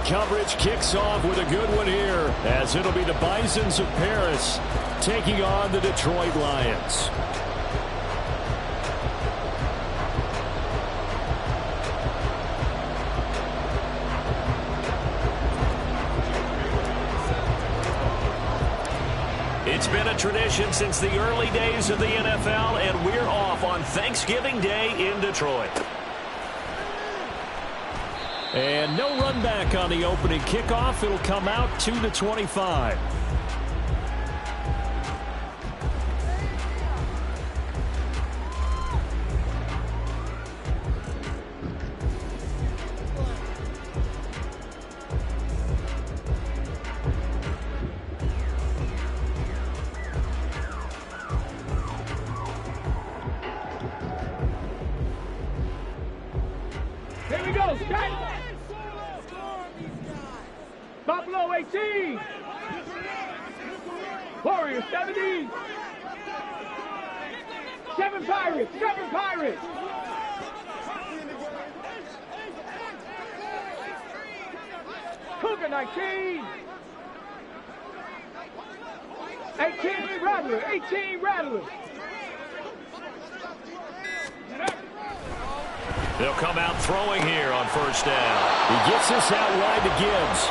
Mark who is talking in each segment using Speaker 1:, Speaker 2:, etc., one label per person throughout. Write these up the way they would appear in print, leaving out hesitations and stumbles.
Speaker 1: coverage kicks off with a good one here, as it'll be the Bisons of Paris taking on the Detroit Lions. It's been a tradition since the early days of the NFL, and we're off on Thanksgiving Day in Detroit. And no run back on the opening kickoff. It'll come out to the 25.
Speaker 2: Here we go, Scott. Buffalo 18. Warriors 70. 7 Pirates. 7 Pirates. Cougar 19. 18 Rattler. 18 Rattler.
Speaker 1: They'll come out throwing here on first down. He gets this out wide to Gibbs.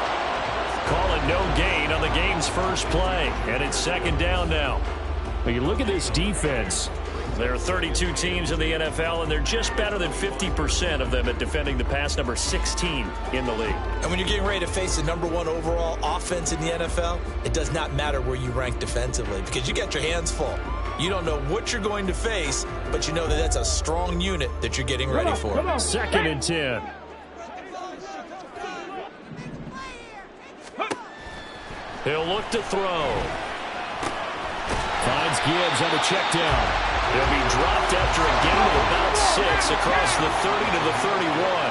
Speaker 1: Call it no gain on the game's first play. And it's second down now. When you look at this defense, there are 32 teams in the NFL, and they're just better than 50% of them at defending the pass, number 16 in the league.
Speaker 3: And when you're getting ready to face the #1 overall offense in the NFL, it does not matter where you rank defensively because you got your hands full. You don't know what you're going to face, but you know that that's a strong unit that you're getting ready for.
Speaker 1: Second and 10. He'll look to throw. Finds Gibbs on the check down. He'll be dropped after a gain of about 6 across the 30 to the 31.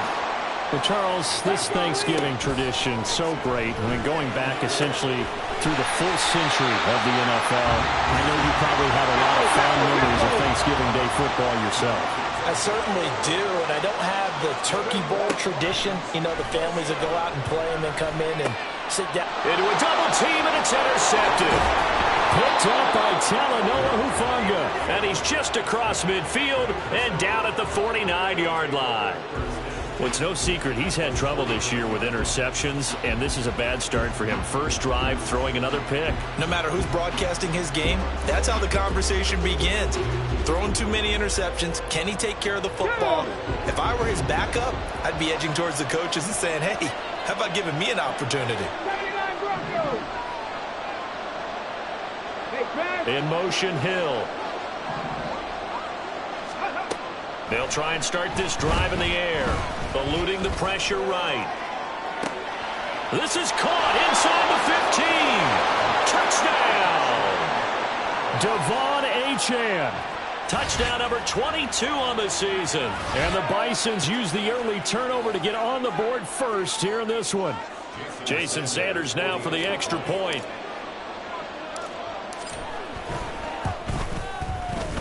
Speaker 1: Well, Charles, this Thanksgiving tradition, so great. I mean, going back essentially through the full century of the NFL. I know you probably have a lot of fond memories of Thanksgiving Day football yourself.
Speaker 3: I certainly do, and I don't have the turkey bowl tradition. You know, the families that go out and play and then come in and sit down.
Speaker 1: Into a double team, and it's intercepted. Picked up by Talanoa Hufanga. And he's just across midfield and down at the 49-yard line. Well, it's no secret he's had trouble this year with interceptions, and this is a bad start for him. First drive, throwing another pick.
Speaker 3: No matter who's broadcasting his game, that's how the conversation begins. Throwing too many interceptions, can he take care of the football? If I were his backup, I'd be edging towards the coaches and saying, hey, how about giving me an opportunity?
Speaker 1: In motion, Hill. They'll try and start this drive in the air, eluding the pressure right. This is caught inside the 15. Touchdown! Devon Achane. Touchdown number 22 on the season. And the Bisons use the early turnover to get on the board first here in this one. Jason Sanders now for the extra point.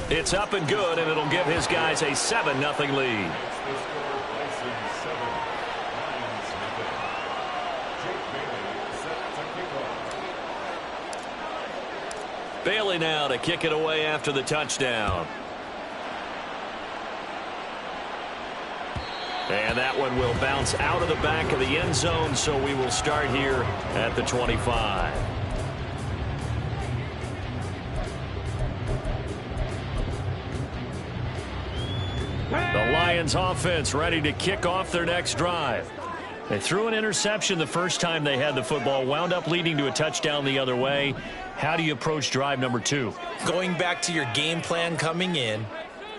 Speaker 1: It's up and good, and it'll give his guys a 7-0 lead. Bailey now to kick it away after the touchdown. And that one will bounce out of the back of the end zone, so we will start here at the 25. The Lions offense ready to kick off their next drive. They threw an interception the first time they had the football, wound up leading to a touchdown the other way. How do you approach drive number 2?
Speaker 3: Going back to your game plan coming in,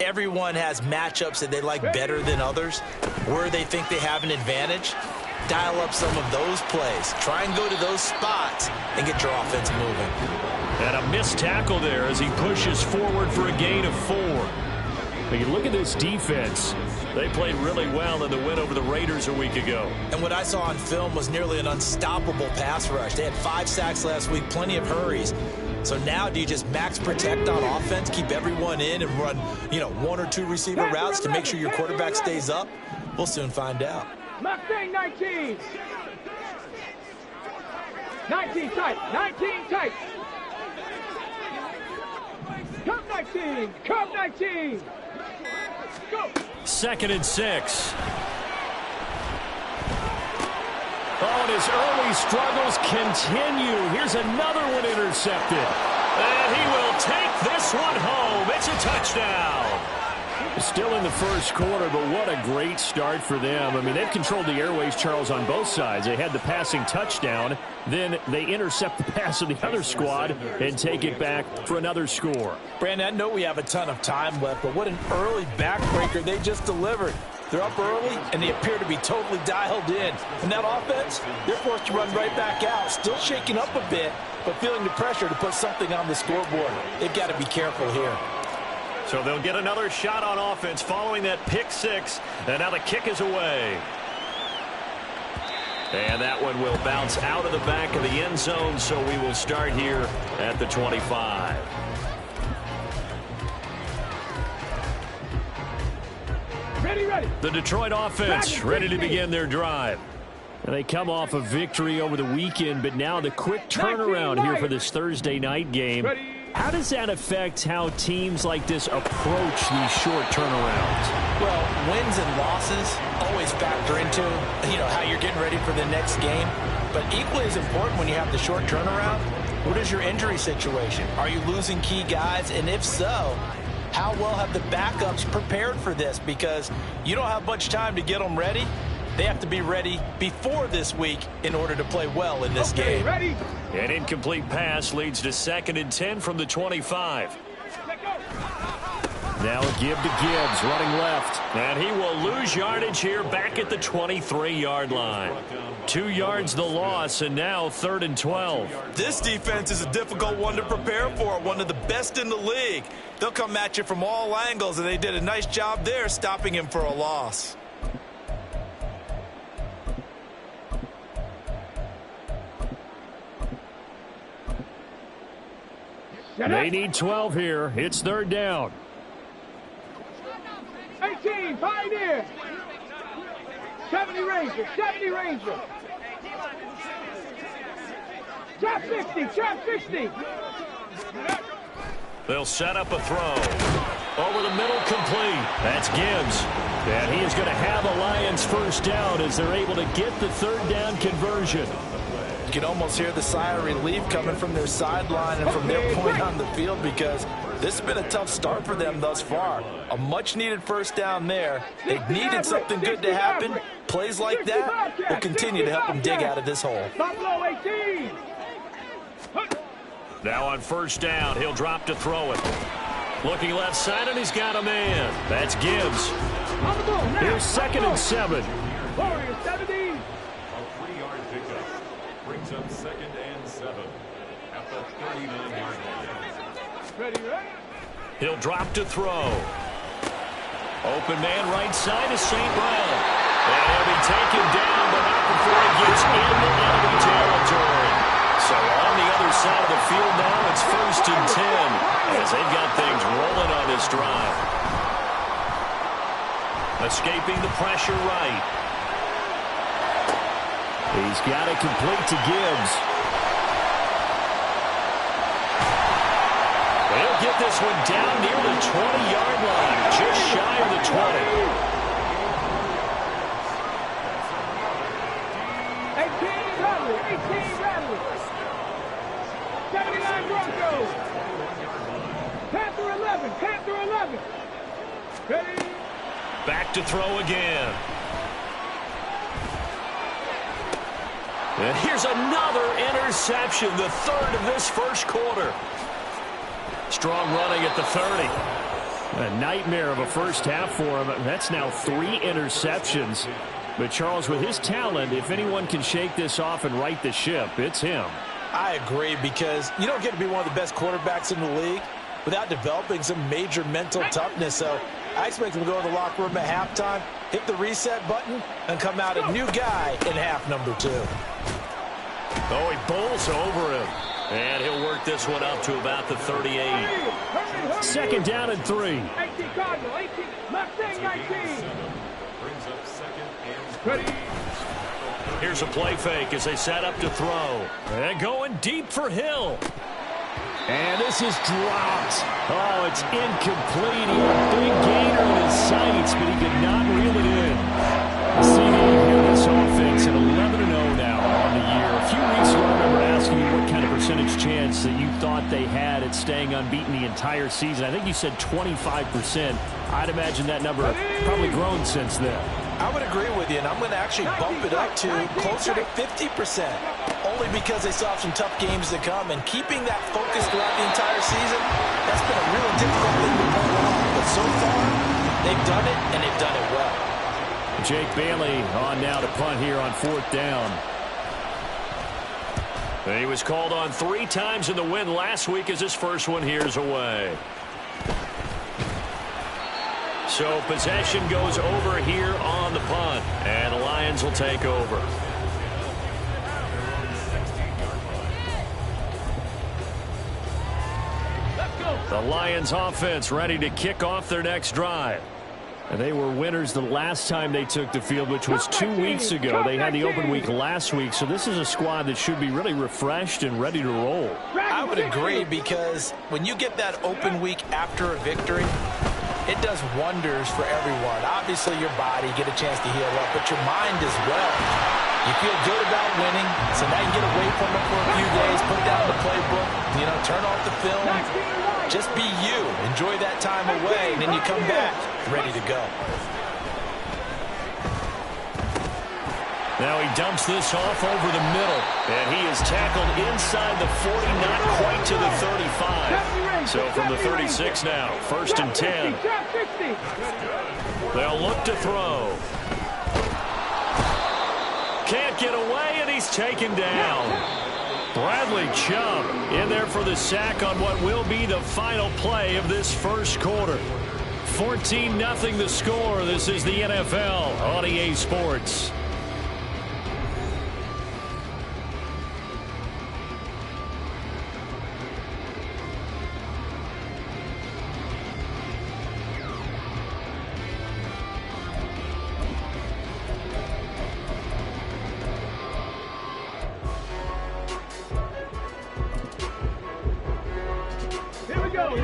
Speaker 3: everyone has matchups that they like better than others. Where they think they have an advantage, dial up some of those plays. Try and go to those spots and get your offense moving.
Speaker 1: And a missed tackle there as he pushes forward for a gain of 4. When you look at this defense, they played really well in the win over the Raiders a week ago.
Speaker 3: And what I saw on film was nearly an unstoppable pass rush. They had 5 sacks last week, plenty of hurries. So now do you just max protect on offense, keep everyone in and run, 1 or 2 receiver routes to make sure your quarterback stays up? We'll soon find out.
Speaker 2: Mustang 19. 19 tight. 19 tight. Come 19. Come 19. Go.
Speaker 1: 2nd and 6. Oh, and his early struggles continue. Here's another one intercepted. And he will take this one home. It's a touchdown. Still in the first quarter, but what a great start for them. I mean, they've controlled the airways, Charles, on both sides. They had the passing touchdown. Then they intercept the pass of the other squad and take it back for another score.
Speaker 3: Brandon, I know we have a ton of time left, but what an early backbreaker they just delivered. They're up early, and they appear to be totally dialed in. And that offense, they're forced to run right back out, still shaking up a bit, but feeling the pressure to put something on the scoreboard. They've got to be careful here.
Speaker 1: So they'll get another shot on offense following that pick 6, and now the kick is away. And that one will bounce out of the back of the end zone, so we will start here at the 25.
Speaker 2: Ready.
Speaker 1: The Detroit offense ready to begin their drive. And they come off a victory over the weekend, but now the quick turnaround here for this Thursday night game. How does that affect how teams like this approach these short turnarounds?
Speaker 3: Well, wins and losses always factor into, how you're getting ready for the next game. But equally as important when you have the short turnaround, what is your injury situation? Are you losing key guys? And if so, how well have the backups prepared for this? Because you don't have much time to get them ready. They have to be ready before this week in order to play well in this game.
Speaker 2: Ready.
Speaker 1: An incomplete pass leads to 2nd and 10 from the 25. Now a give to Gibbs, running left. And he will lose yardage here back at the 23-yard line. 2 yards the loss, and now 3rd and 12.
Speaker 3: This defense is a difficult one to prepare for, one of the best in the league. They'll come at you from all angles, and they did a nice job there stopping him for a loss.
Speaker 1: They need 12 here. It's 3rd down.
Speaker 2: 18, Pioneer. 70 Ranger, 70 Ranger. Trap 50.
Speaker 1: They'll set up a throw. Over the middle, complete. That's Gibbs. And he is going to have a Lions first down as they're able to get the 3rd down conversion.
Speaker 3: You can almost hear the sigh of relief coming from their sideline and from their point on the field, because this has been a tough start for them thus far. A much-needed first down there. They needed something good to happen. Plays like that will continue to help them dig out of this hole.
Speaker 2: Buffalo 18.
Speaker 1: Now on 1st down, he'll drop to throw it. Looking left side, and he's got a man. That's Gibbs. Here's 2nd and 7.
Speaker 2: Warriors 17.
Speaker 4: A 3-yard pickup brings up 2nd and 7 at the 39-yard line.
Speaker 2: Ready.
Speaker 1: He'll drop to throw. Open man right side is St. Brown. And he'll be taken down, but not before he gets in the enemy territory. So on the other side of the field now, it's 1st and 10 as they've got things rolling on this drive. Escaping the pressure right. He's got it complete to Gibbs. He'll get this one down near the 20-yard line, just shy of the 20.
Speaker 2: 18 Rattler. 79 Broncos. Panther 11. Ready.
Speaker 1: Back to throw again. And here's another interception, the 3rd of this first quarter. Strong running at the 30. A nightmare of a first half for him. That's now 3 interceptions. But Charles, with his talent, if anyone can shake this off and right the ship, it's him.
Speaker 3: I agree, because you don't get to be one of the best quarterbacks in the league without developing some major mental toughness. So I expect him to go to the locker room at halftime, hit the reset button, and come out a new guy in half number 2.
Speaker 1: Oh, he bowls over him. And he'll work this one up to about the 38. 2nd down and 3.
Speaker 2: 18 Cardinal, 18. Mustang 19.
Speaker 4: Brings up 2nd and 3.
Speaker 2: Ready.
Speaker 1: Here's a play fake as they set up to throw. And going deep for Hill. And this is dropped. Oh, it's incomplete. He had a big gainer in his sights, but he could not reel it in. The CD here, this offense at 11-0 now on the year. A few weeks ago, I remember asking you what kind of percentage chance that you thought they had at staying unbeaten the entire season. I think you said 25%. I'd imagine that number probably grown since then.
Speaker 3: I would agree with you, and I'm going to actually bump it up to closer to 50%, only because they still have some tough games to come, and keeping that focus throughout the entire season, that's been a really difficult thing to pull off. But so far, they've done it, and they've done it well.
Speaker 1: Jake Bailey on now to punt here on 4th down. He was called on 3 times in the win last week as his first one here's away. So possession goes over here on the punt, and the Lions will take over. The Lions offense ready to kick off their next drive. And they were winners the last time they took the field, which was 2 weeks ago. They had the open week last week, so this is a squad that should be really refreshed and ready to roll.
Speaker 3: I would agree, because when you get that open week after a victory, it does wonders for everyone. Obviously, your body, get a chance to heal up, but your mind as well. You feel good about winning, so now you get away from it for a few days, put down the playbook, turn off the film. Just be you. Enjoy that time away, and then you come back ready to go.
Speaker 1: Now he dumps this off over the middle, and he is tackled inside the 40, not quite to the 35. So from the 36 now, 1st and 10. They'll look to throw. Can't get away, and he's taken down. Bradley Chubb in there for the sack on what will be the final play of this first quarter. 14-0 the score. This is the NFL on EA Sports.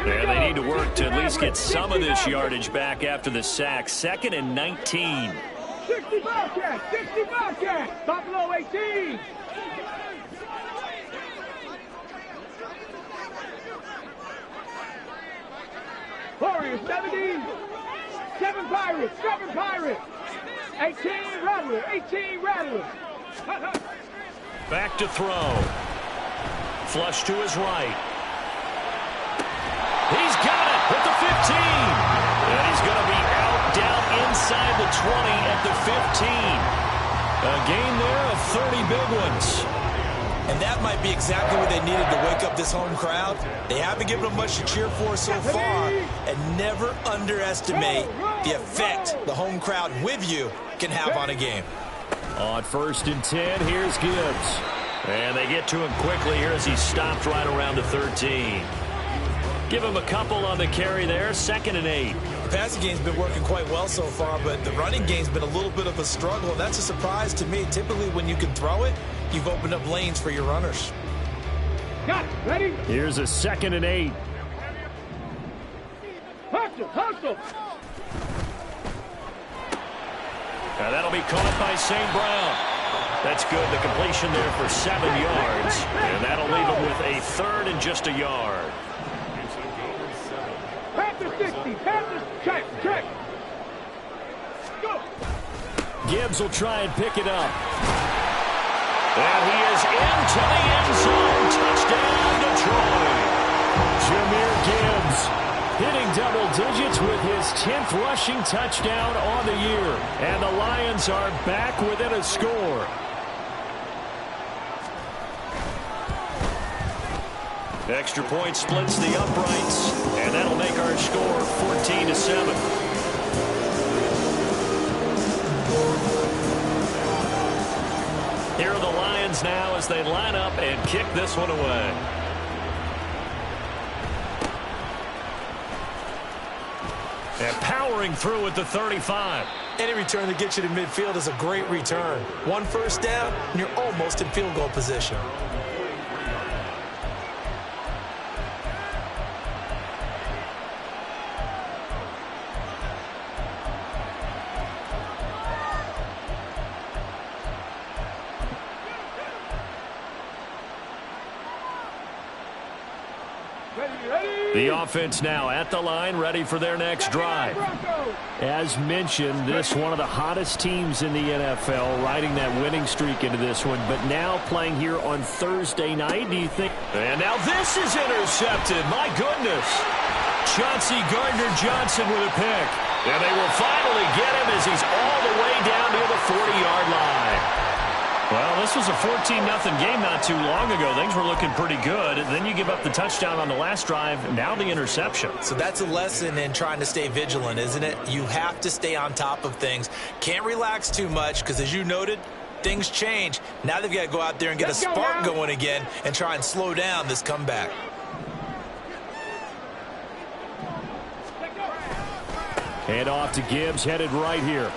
Speaker 1: They need to work to at least get some of this yardage back after the sack. 2nd and 19.
Speaker 2: 60 Bobcats, 60 Bobcats, Buffalo 18. Warriors 70, 7 Pirates, 7 Pirates, 18 Rattlers, 18 Rattlers.
Speaker 1: Back to throw. Flush to his right. He's got it at the 15. And he's going to be out down inside the 20 at the 15. A gain there of 30 big ones.
Speaker 3: And that might be exactly what they needed to wake up this home crowd. They haven't given them much to cheer for so far. And never underestimate the effect the home crowd with you can have on a game.
Speaker 1: On 1st and 10, here's Gibbs. And they get to him quickly here as he stopped right around the 13. Give him a couple on the carry there. 2nd and 8.
Speaker 3: The passing game's been working quite well so far, but the running game's been a little bit of a struggle, and that's a surprise to me. Typically, when you can throw it, you've opened up lanes for your runners.
Speaker 2: Got it. Ready?
Speaker 1: Here's a 2nd and 8.
Speaker 2: Hustle, hustle.
Speaker 1: Now that'll be caught by St. Brown. That's good. The completion there for 7 yards. And that'll leave him with a 3rd and just a yard.
Speaker 2: Panthers 60, Panthers, check, check. Go.
Speaker 1: Gibbs will try and pick it up. And he is into the end zone. Touchdown, Detroit. Jahmyr Gibbs hitting double digits with his 10th rushing touchdown on the year. And the Lions are back within a score. Extra point splits the uprights, and that'll make our score 14-7. Here are the Lions now as they line up and kick this one away. And powering through at the 35.
Speaker 3: Any return that gets you to midfield is a great return. One first down, and you're almost in field goal position.
Speaker 1: The offense now at the line, ready for their next drive. As mentioned, this one of the hottest teams in the NFL, riding that winning streak into this one, but now playing here on Thursday night. Do you think? And now this is intercepted. My goodness. Chauncey Gardner-Johnson with a pick. And they will finally get him as he's all the way down near the 40-yard line. Well, this was a 14-0 game not too long ago. Things were looking pretty good. Then you give up the touchdown on the last drive. Now the interception.
Speaker 3: So that's a lesson in trying to stay vigilant, isn't it? You have to stay on top of things. Can't relax too much because, as you noted, things change. Now they've got to go out there and get a spark going again and try and slow down this comeback.
Speaker 1: Hand off to Gibbs, headed right here.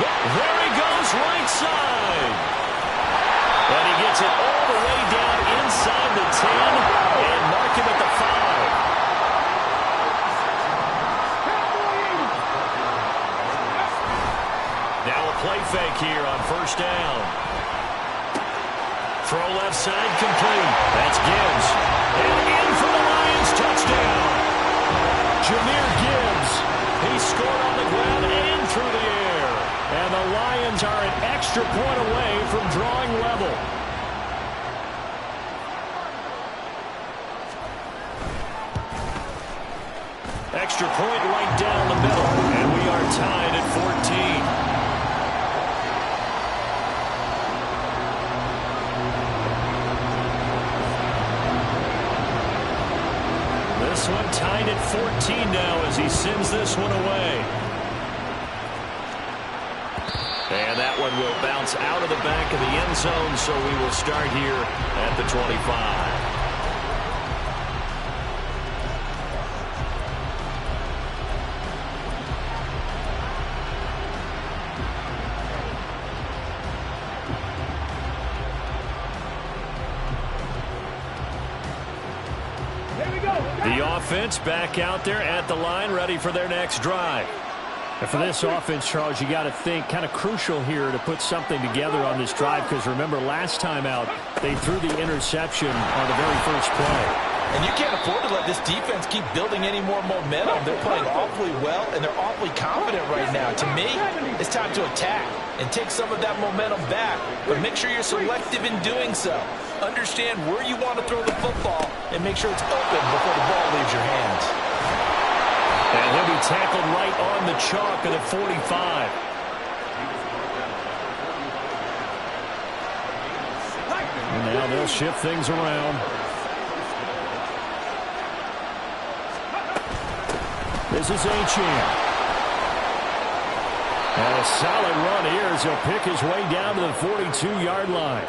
Speaker 1: There he goes, right side. And he gets it all the way down inside the 10 and mark him at the 5. Now a play fake here on first down. Throw left side complete. That's Gibbs. And in for the Lions, touchdown. Jahmyr Gibbs. He scored on the ground and through the air. And the Lions are an extra point away from drawing level. Extra point right down the middle. And we are tied at 14. This one tied at 14 now as he sends this one away. And that one will bounce out of the back of the end zone, so we will start here at the 25. The offense back out there at the line, ready for their next drive. And for this offense, Charles, you got to think kind of crucial here to put something together on this drive, because remember, last time out, they threw the interception on the very first play.
Speaker 3: And you can't afford to let this defense keep building any more momentum. They're playing awfully well, and they're awfully confident right now. To me, it's time to attack and take some of that momentum back, but make sure you're selective in doing so. Understand where you want to throw the football and make sure it's open before the ball leaves your hands.
Speaker 1: And he'll be tackled right on the chalk of the 45. And now they'll shift things around. This is Achane. And a solid run here as he'll pick his way down to the 42-yard line.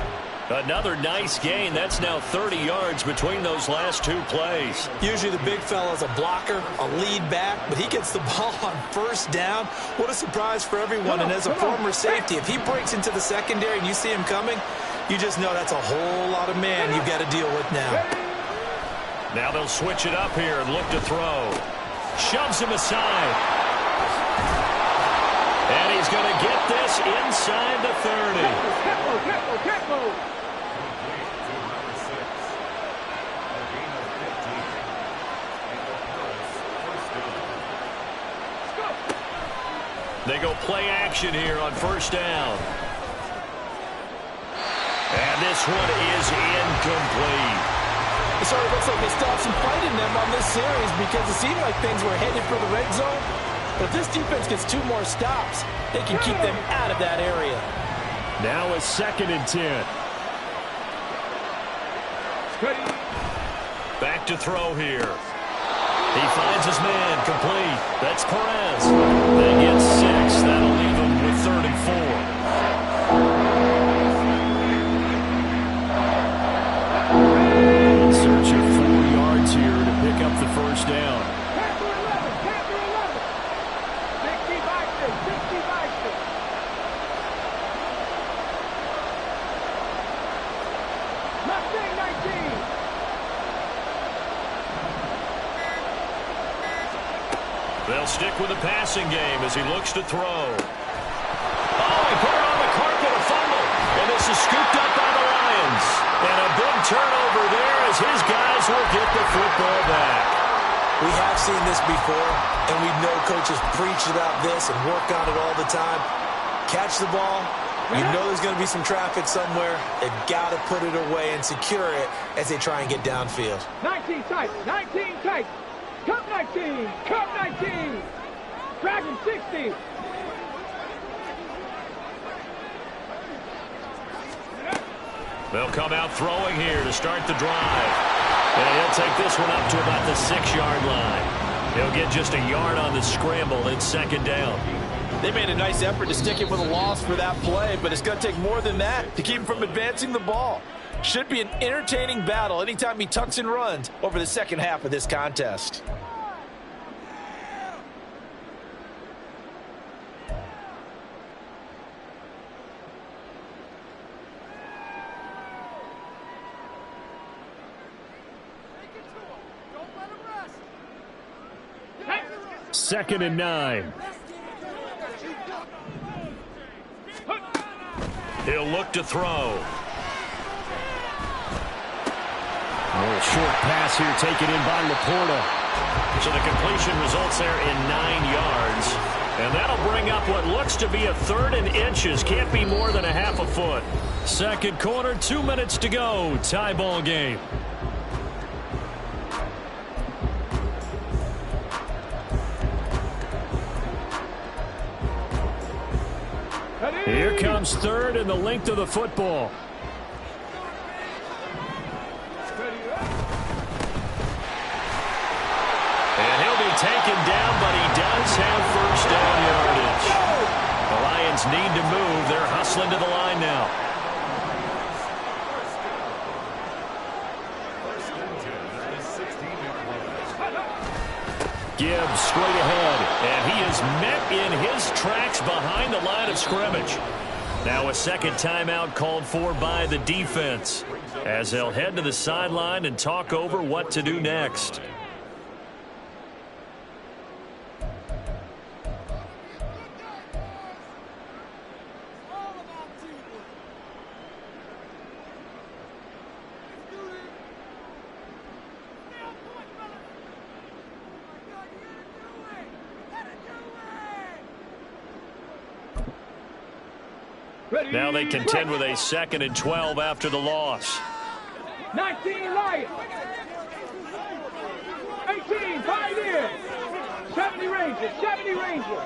Speaker 1: Another nice gain. That's now 30 yards between those last two plays.
Speaker 3: Usually the big fella's a blocker, a lead back, but he gets the ball on first down. What a surprise for everyone. And as a former safety, if he breaks into the secondary and you see him coming, you just know that's a whole lot of man you've got to deal with now.
Speaker 1: Now they'll switch it up here and look to throw. Shoves him aside. And he's going to get this inside the 30. They go play action here on first down. And this one is incomplete.
Speaker 3: It sort of looks like they stopped some fight in them on this series because it seemed like things were headed for the red zone. But if this defense gets 2 more stops, they can keep them out of that area.
Speaker 1: Now a 2nd and 10. Back to throw here. He finds his man, complete. That's Perez. They get 6. That'll leave him with 3rd and 4. In search of 4 yards here to pick up the first down.
Speaker 2: Mustang 19.
Speaker 1: They'll stick with the passing game as he looks to throw. Oh, he put it on the carpet, a fumble. And this is scooped up by the Lions. And a big turnover there as his guys will get the football back.
Speaker 3: We have seen this before, and we know coaches preach about this and work on it all the time. Catch the ball. You know there's going to be some traffic somewhere. They've got to put it away and secure it as they try and get downfield.
Speaker 2: 19 tight, 19 tight. Cup 19, Cup 19. Dragon 60.
Speaker 1: They'll come out throwing here to start the drive. And he'll take this one up to about the 6-yard line. He'll get just a yard on the scramble. It's second down.
Speaker 5: They made a nice effort to stick him with a loss for that play, but it's going to take more than that to keep him from advancing the ball. Should be an entertaining battle anytime he tucks and runs over the second half of this contest.
Speaker 1: Second and 9. He'll look to throw. A little short pass here taken in by Laporta. So the completion results there in 9 yards. And that'll bring up what looks to be a 3rd and inches. Can't be more than a half a foot. Second quarter, 2 minutes to go. Tie ball game. Here comes 3rd and the length of the football. And he'll be taken down, but he does have first down yardage. The Lions need to move. They're hustling to the line now. Gibbs straight ahead, and he is met in his tracks behind the line of scrimmage. Now a second timeout called for by the defense as they'll head to the sideline and talk over what to do next. Now they contend with a 2nd and 12 after the loss.
Speaker 2: 19 Lions. 18 Pioneers. 70 Rangers. 70 Rangers.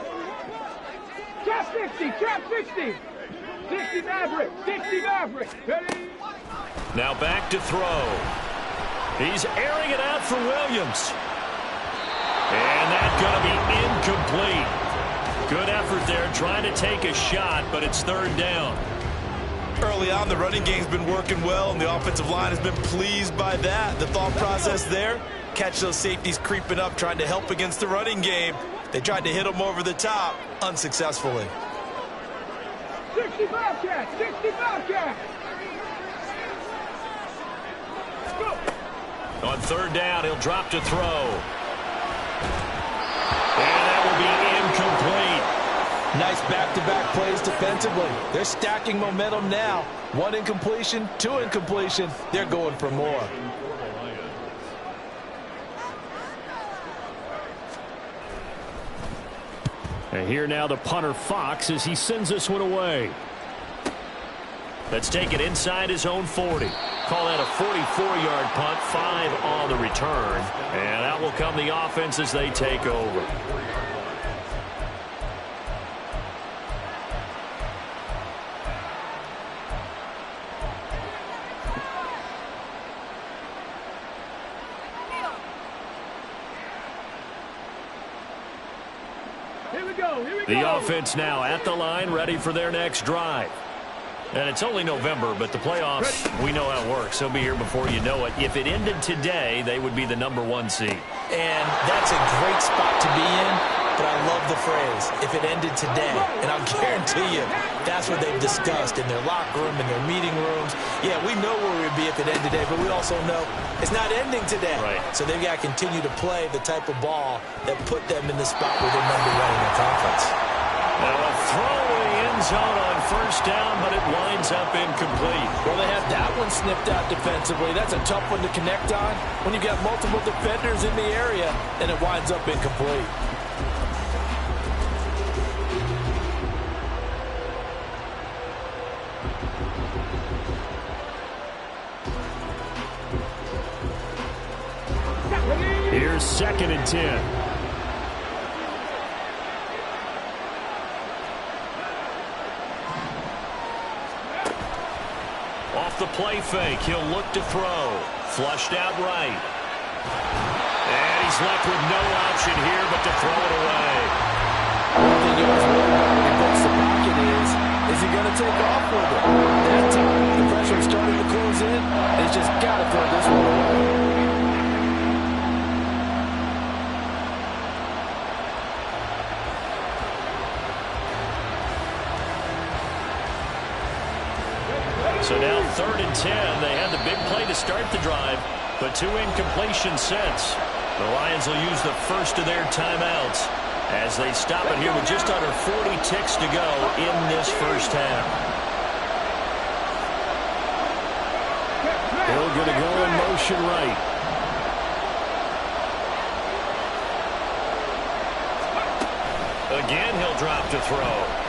Speaker 2: Trap 60. Trap 60. 60 Maverick. 60 Maverick. Ready?
Speaker 1: Now back to throw. He's airing it out for Williams. And that's going to be incomplete. Good effort there, trying to take a shot, but it's 3rd down.
Speaker 5: Early on, the running game's been working well, and the offensive line has been pleased by that. The thought process there, catch those safeties creeping up, trying to help against the running game. They tried to hit them over the top, unsuccessfully.
Speaker 2: 60 Bobcat. 60 Bobcat.
Speaker 1: On 3rd down, he'll drop to throw. And that will be incomplete.
Speaker 5: Nice back-to-back plays defensively. They're stacking momentum now. 1 incompletion, 2 incompletion. They're going for more.
Speaker 1: And here now the punter Fox as he sends this one away. Let's take it inside his own 40. Call that a 44-yard punt, 5 on the return. And out will come the offense as they take over.
Speaker 2: Here we go. Here we go.
Speaker 1: The offense now at the line, ready for their next drive. And it's only November, but the playoffs, we know how it works. They'll be here before you know it. If it ended today, they would be the #1 seed.
Speaker 3: And that's a great spot to be in. but I love the phrase, if it ended today. And I'll guarantee you, that's what they've discussed in their locker room, in their meeting rooms. Yeah, we know where we would be if it ended today, but we also know it's not ending today.
Speaker 1: Right.
Speaker 3: So they've got to continue to play the type of ball that put them in the spot where they're number one in the conference.
Speaker 1: Now a throw in the end zone on first down, but it winds up incomplete.
Speaker 6: Well, they have that one snipped out defensively. That's a tough one to connect on when you've got multiple defenders in the area, and it winds up incomplete.
Speaker 1: Here's 2nd and 10. Off the play fake, he'll look to throw. Flushed out right. And he's left with no option here but to throw it away.
Speaker 6: One thing you always worry about when he puts the pocket is he going to take off with it? That time, the pressure is starting to close in, and he's just got to throw this one away.
Speaker 1: So now 3rd and 10. They had the big play to start the drive, but 2 incompletions since. The Lions will use the first of their timeouts as they stop it here with just under 40 ticks to go in this first half. Hill going to go in motion right. Again, he'll drop to throw.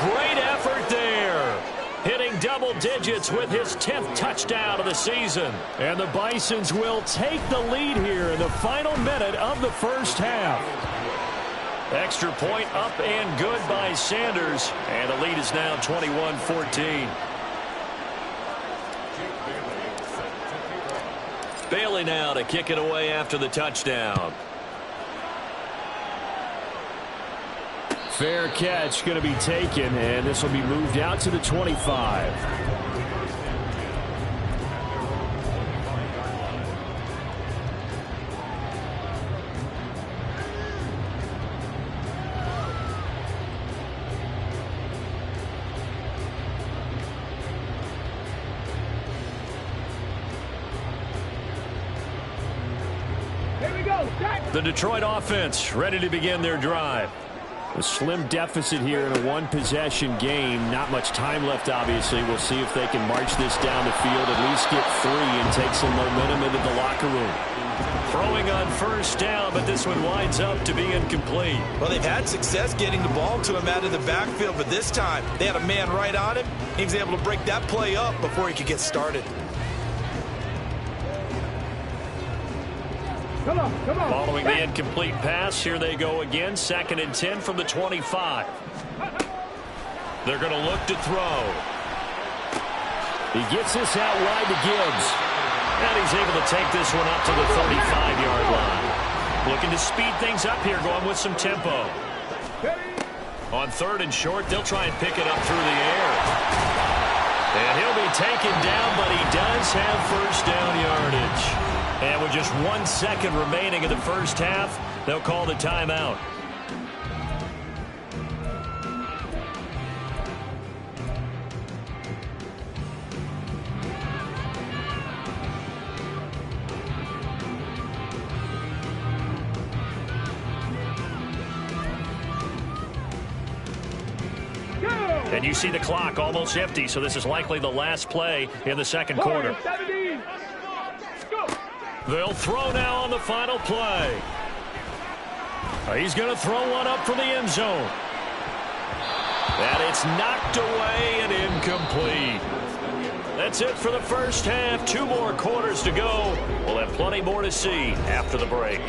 Speaker 1: Great effort there. Hitting double digits with his 10th touchdown of the season. And the Bisons will take the lead here in the final minute of the first half. Extra point up and good by Sanders. And the lead is now 21-14. Bailey now to kick it away after the touchdown. Fair catch going to be taken, and this will be moved out to the 25.
Speaker 2: Here we go. Jack.
Speaker 1: The Detroit offense ready to begin their drive. A slim deficit here in a one-possession game. Not much time left, obviously. We'll see if they can march this down the field, at least get 3 and take some momentum into the locker room. Throwing on first down, but this one winds up to be incomplete.
Speaker 5: Well, they've had success getting the ball to him out of the backfield, but this time they had a man right on him. He was able to break that play up before he could get started.
Speaker 2: Come on, come on.
Speaker 1: Following the incomplete pass, here they go again. 2nd and 10 from the 25. They're going to look to throw. He gets this out wide to Gibbs. And he's able to take this one up to the 35-yard line. Looking to speed things up here, going with some tempo. On 3rd and short, they'll try and pick it up through the air. And he'll be taken down, but he does have first down yardage. And with just 1 second remaining in the first half, they'll call the timeout. And you see the clock almost empty, so this is likely the last play in the second quarter.
Speaker 2: 17. Go.
Speaker 1: They'll throw now on the final play. He's going to throw one up from the end zone. And it's knocked away and incomplete. That's it for the first half. 2 more quarters to go. We'll have plenty more to see after the break.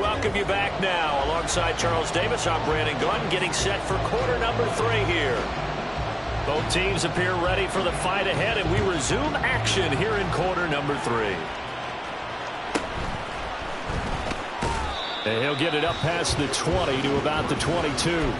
Speaker 1: Welcome you back now. Alongside Charles Davis, I'm Brandon Gunn, getting set for quarter number 3 here. Both teams appear ready for the fight ahead, and we resume action here in quarter number 3. And he'll get it up past the 20 to about the 22.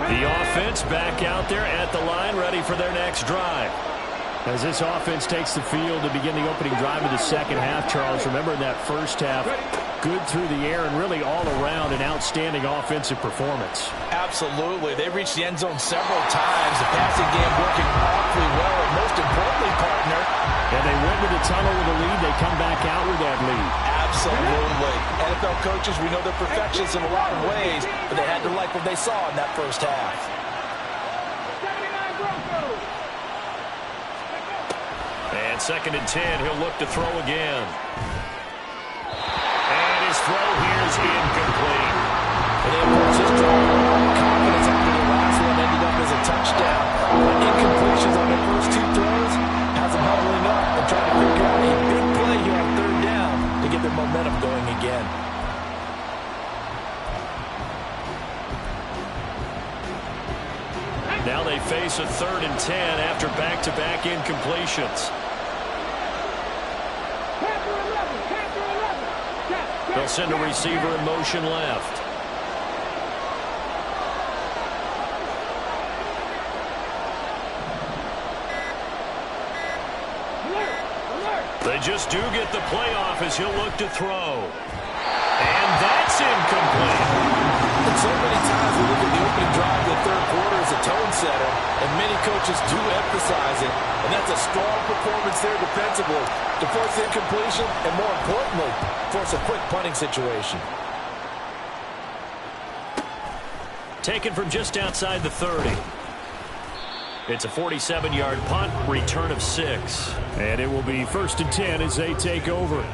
Speaker 1: The offense back out there at the line, ready for their next drive. As this offense takes the field to begin the opening drive of the second half, Charles, remember in that first half, good through the air and really all around an outstanding offensive performance.
Speaker 3: Absolutely. They reached the end zone several times. The passing game working awfully well, and most importantly, partner.
Speaker 1: And they went to the tunnel with a lead. They come back out with that lead.
Speaker 3: Absolutely. NFL coaches, we know they're perfectionists in a lot of ways, but they had to like what they saw in that first half.
Speaker 2: 79 Broncos.
Speaker 1: And 2nd and 10, he'll look to throw again. And his throw here is incomplete.
Speaker 3: And they approach this drive with a lot of confidence after the last one ended up as a touchdown. But incompletions on their first 2 throws has them huddling up and trying to figure out a big play here on 3rd down to get their momentum going again.
Speaker 1: Now they face a 3rd and 10 after back-to-back incompletions. They'll send a receiver in motion left. They just do get the playoff as he'll look to throw. And that's incomplete.
Speaker 3: And so many times we look at the opening drive of the 3rd quarter as a tone setter, and many coaches do emphasize it. And that's a strong performance there defensively to force incompletion and, more importantly, force a quick punting situation.
Speaker 1: Taken from just outside the 30. It's a 47-yard punt, return of 6. And it will be 1st and 10 as they take over.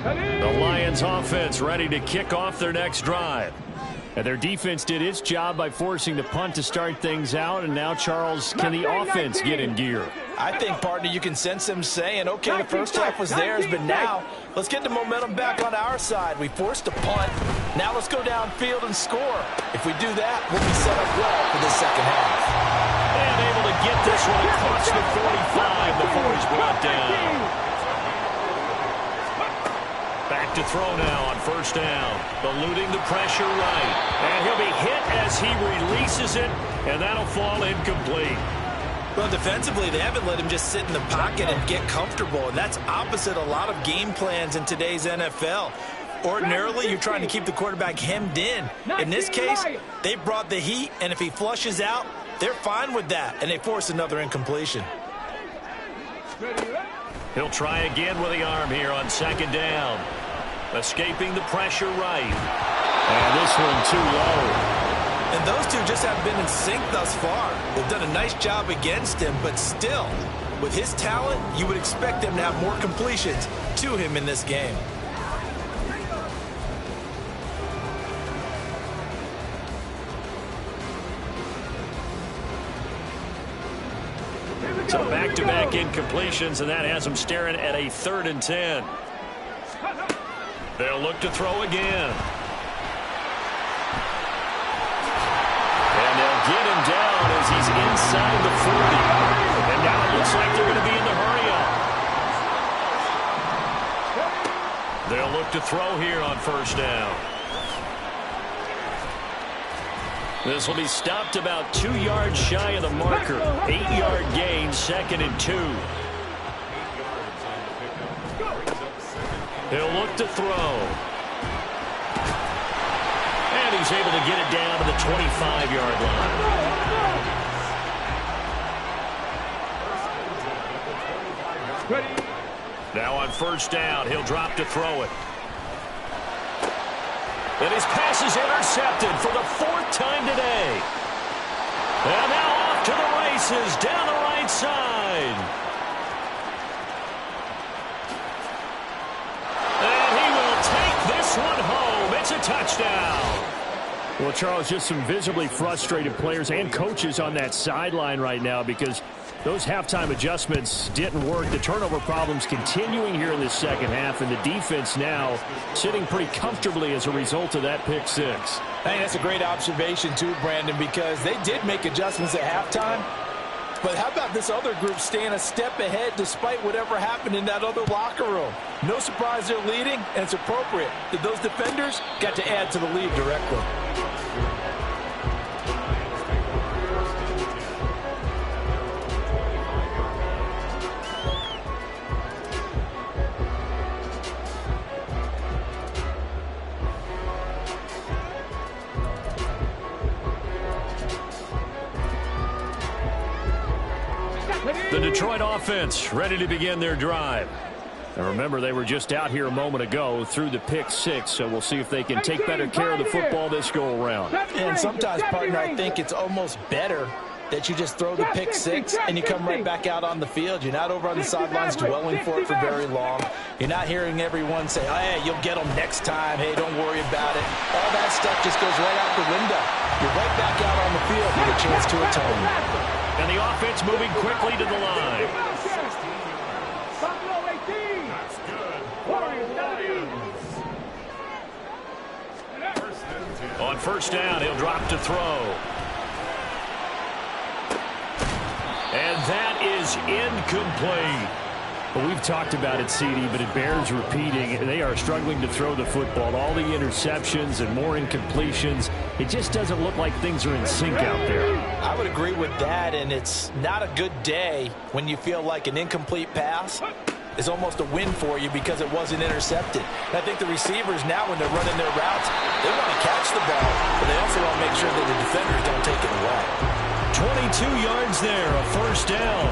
Speaker 1: The Lions offense ready to kick off their next drive. And their defense did its job by forcing the punt to start things out. And now, Charles, can the offense get in gear?
Speaker 3: I think, partner, you can sense them saying, okay, the first half was theirs, but now let's get the momentum back on our side. We forced a punt. Now let's go downfield and score. If we do that, we'll be set up well for the second half.
Speaker 1: And able to get this one across the 45 before he's brought down. Back to throw now on 1st down. Eluding the pressure right. And he'll be hit as he releases it, and that'll fall incomplete.
Speaker 3: Well, defensively, they haven't let him just sit in the pocket and get comfortable, and that's opposite a lot of game plans in today's NFL. Ordinarily, you're trying to keep the quarterback hemmed in. In this case, they brought the heat, and if he flushes out, they're fine with that, and they force another incompletion.
Speaker 1: He'll try again with the arm here on 2nd down. Escaping the pressure right. And this one too low.
Speaker 3: And those two just haven't been in sync thus far. They've done a nice job against him, but still, with his talent, you would expect them to have more completions to him in this game.
Speaker 1: So back-to-back incompletions, and that has them staring at a 3rd and 10. They'll look to throw again. And they'll get him down as he's inside the 40. And now it looks like they're going to be in the hurry-up. They'll look to throw here on 1st down. This will be stopped about 2 yards shy of the marker. 8-yard gain, 2nd and 2. He'll look to throw. And he's able to get it down to the 25-yard line. Now on first down, he'll drop to throw it. And his pass is intercepted for the 4th time today. And now off to the races down the right side. And he will take this one home. It's a touchdown. Well, Charles, just some visibly frustrated players and coaches on that sideline right now because those halftime adjustments didn't work. The turnover problems continuing here in the second half, and the defense now sitting pretty comfortably as a result of that pick six.
Speaker 3: I think that's a great observation too, Brandon, because they did make adjustments at halftime. But how about this other group staying a step ahead despite whatever happened in that other locker room? No surprise they're leading, and it's appropriate that those defenders got to add to the lead directly.
Speaker 1: The Detroit offense ready to begin their drive. And remember, they were just out here a moment ago through the pick six, so we'll see if they can take better care of the football this go-around.
Speaker 3: And sometimes, partner, I think it's almost better that you just throw the pick six and you come right back out on the field. You're not over on the sidelines dwelling for it for very long. You're not hearing everyone say, oh, hey, you'll get them next time. Hey, don't worry about it. All that stuff just goes right out the window. You're right back out on the field with a chance to atone.
Speaker 1: And the offense moving quickly to the line. On first down, he'll drop to throw. And that is incomplete. Well, we've talked about it, CD, but it bears repeating. They are struggling to throw the football. All the interceptions and more incompletions. It just doesn't look like things are in sync out there.
Speaker 3: I would agree with that, and it's not a good day when you feel like an incomplete pass is almost a win for you because it wasn't intercepted. And I think the receivers now, when they're running their routes, they want to catch the ball, but they also want to make sure that the defenders don't take it away.
Speaker 1: 22 yards there, a first down.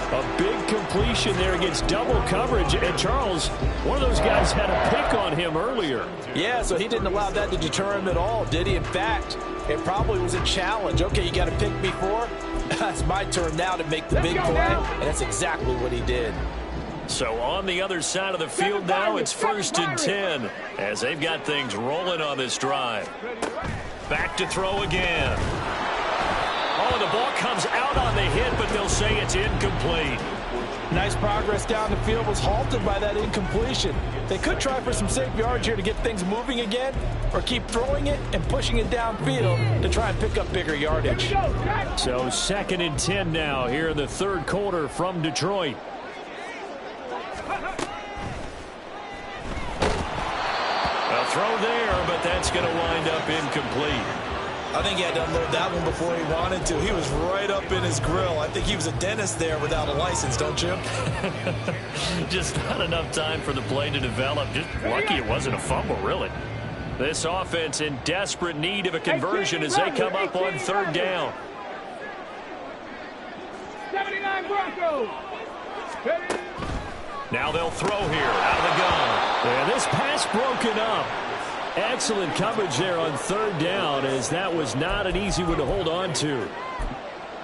Speaker 1: A big completion there against double coverage. And Charles, one of those guys had a pick on him earlier.
Speaker 3: Yeah, so he didn't allow that to deter him at all, did he? In fact, it probably was a challenge. Okay, you got a pick before. It's my turn now to make the big play. And that's exactly what he did.
Speaker 1: So on the other side of the field now, it's 1st and 10 as they've got things rolling on this drive. Back to throw again. Oh, the ball comes out on the hit, but they'll say it's incomplete.
Speaker 3: Nice progress down the field was halted by that incompletion. They could try for some safe yards here to get things moving again, or keep throwing it and pushing it downfield to try and pick up bigger yardage.
Speaker 1: So 2nd and 10 now here in the third quarter from Detroit. A throw there, but that's going to wind up incomplete.
Speaker 5: I think he had to unload that one before he wanted to. He was right up in his grill. I think he was a dentist there without a license, don't you?
Speaker 1: Just not enough time for the play to develop. Just lucky it wasn't a fumble, really. This offense in desperate need of a conversion as they come up on 3rd down.
Speaker 2: 79 Broncos.
Speaker 1: Now they'll throw here out of the gun. And this pass broken up. Excellent coverage there on 3rd down, as that was not an easy one to hold on to.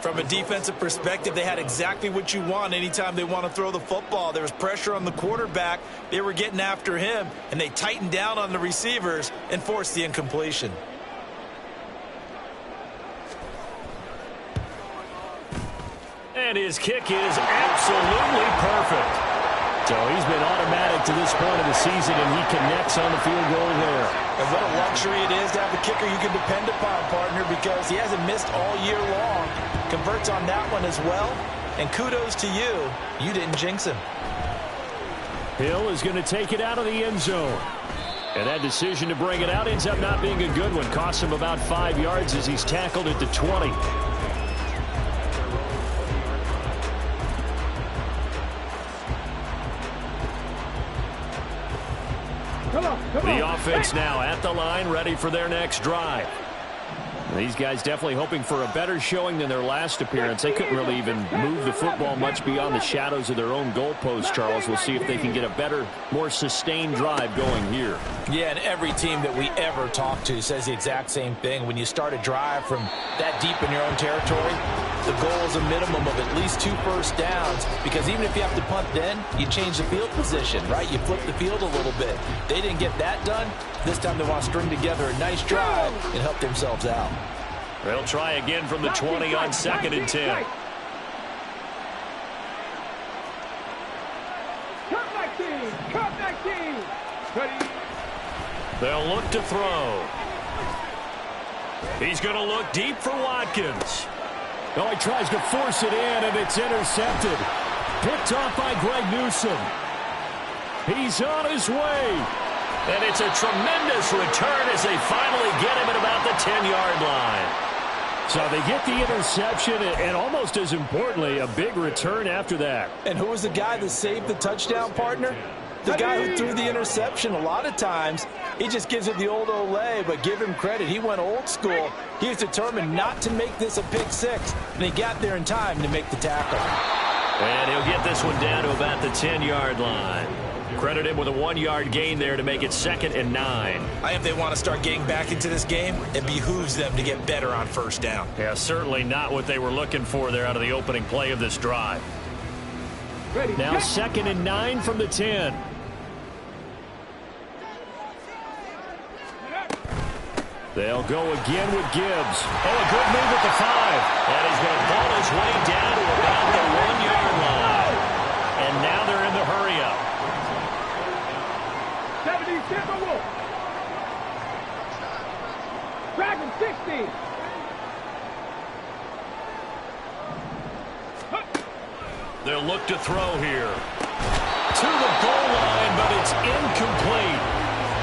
Speaker 5: From a defensive perspective, they had exactly what you want anytime they want to throw the football. There was pressure on the quarterback. They were getting after him, and they tightened down on the receivers and forced the incompletion.
Speaker 1: And his kick is absolutely perfect. So he's been automatic to this point of the season, and he connects on the field goal there.
Speaker 5: And what a luxury it is to have a kicker you can depend upon, partner, because he hasn't missed all year long. Converts on that one as well. And kudos to you. You didn't jinx him.
Speaker 1: Hill is going to take it out of the end zone. And that decision to bring it out ends up not being a good one. Costs him about 5 yards as he's tackled at the 20.
Speaker 2: Come on.
Speaker 1: The offense now at the line, ready for their next drive. These guys definitely hoping for a better showing than their last appearance. They couldn't really even move the football much beyond the shadows of their own goalpost, Charles. We'll see if they can get a better, more sustained drive going here.
Speaker 3: Yeah, and every team that we ever talk to says the exact same thing. When you start a drive from that deep in your own territory, the goal is a minimum of at least 2 first downs, because even if you have to punt then, you change the field position, right? You flip the field a little bit. They didn't get that done. This time they want to string together a nice drive and help themselves out.
Speaker 1: They'll try again from the 20 on 2nd and 10.
Speaker 2: Cup 19. Ready.
Speaker 1: They'll look to throw. He's going to look deep for Watkins. Oh, he tries to force it in, and it's intercepted. Picked off by Greg Newsome. He's on his way. And it's a tremendous return as they finally get him at about the 10-yard line. So they get the interception, and almost as importantly, a big return after that.
Speaker 3: And who was the guy that saved the touchdown, partner? The guy who threw the interception. A lot of times, he just gives it the old Olay, but give him credit. He went old school. He was determined not to make this a pick six, and he got there in time to make the tackle.
Speaker 1: And he'll get this one down to about the 10-yard line. Credit him with a 1-yard gain there to make it 2nd and 9.
Speaker 3: If they want to start getting back into this game, it behooves them to get better on first down.
Speaker 1: Yeah, certainly not what they were looking for there out of the opening play of this drive. Now 2nd and 9 from the 10. They'll go again with Gibbs. Oh, a good move at the 5. And he's going to ball his way down to about the 1-yard line. And now they're in the hurry-up.
Speaker 2: 70, Timberwolf. Dragon 60.
Speaker 1: They'll look to throw here. To the goal line, but it's incomplete.